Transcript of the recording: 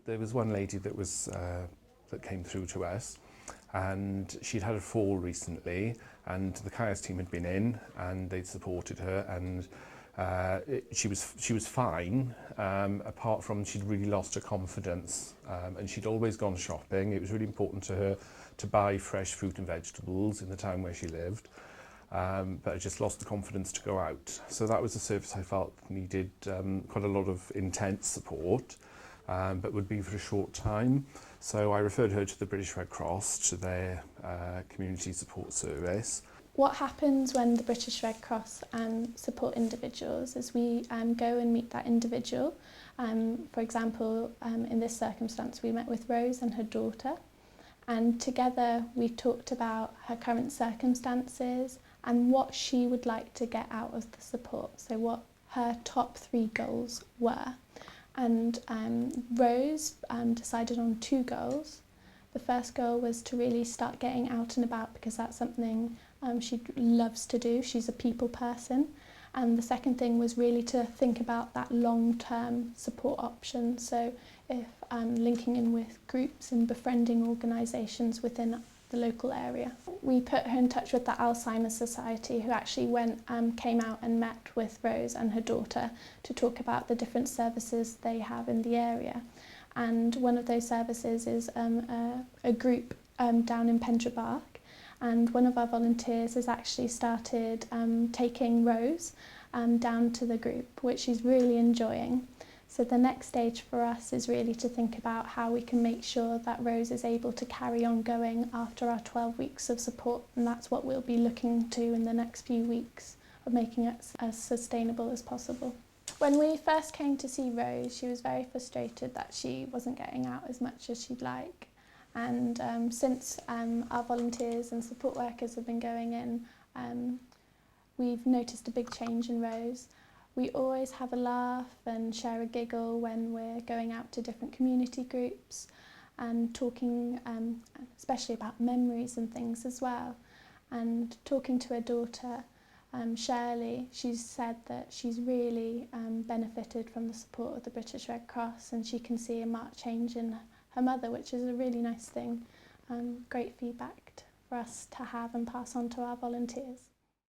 There was one lady that came through to us, and she'd had a fall recently, and the CAIS team had been in and they'd supported her, and she was fine, apart from she'd really lost her confidence, and she'd always gone shopping. It was really important to her to buy fresh fruit and vegetables in the town where she lived, but I just lost the confidence to go out. So that was a service I felt needed quite a lot of intense support, but would be for a short time. So I referred her to the British Red Cross, to their community support service. What happens when the British Red Cross support individuals is we go and meet that individual. For example, in this circumstance, we met with Rose and her daughter, and together we talked about her current circumstances and what she would like to get out of the support, so what her top 3 goals were. And Rose decided on 2 goals. The first goal was to really start getting out and about, because that's something she loves to do. She's a people person. And the second thing was really to think about that long-term support option. So if linking in with groups and befriending organisations within the local area. We put her in touch with the Alzheimer's Society, who actually came out and met with Rose and her daughter to talk about the different services they have in the area. And one of those services is a group down in Pendrabark, and one of our volunteers has actually started taking Rose down to the group, which she's really enjoying. So the next stage for us is really to think about how we can make sure that Rose is able to carry on going after our 12 weeks of support, and that's what we'll be looking to in the next few weeks, of making it as sustainable as possible. When we first came to see Rose, she was very frustrated that she wasn't getting out as much as she'd like. And since our volunteers and support workers have been going in, we've noticed a big change in Rose. We always have a laugh and share a giggle when we're going out to different community groups and talking especially about memories and things as well. And talking to her daughter, Shirley, she's said that she's really benefited from the support of the British Red Cross, and she can see a marked change in her mother, which is a really nice thing. Great feedback for us to have and pass on to our volunteers.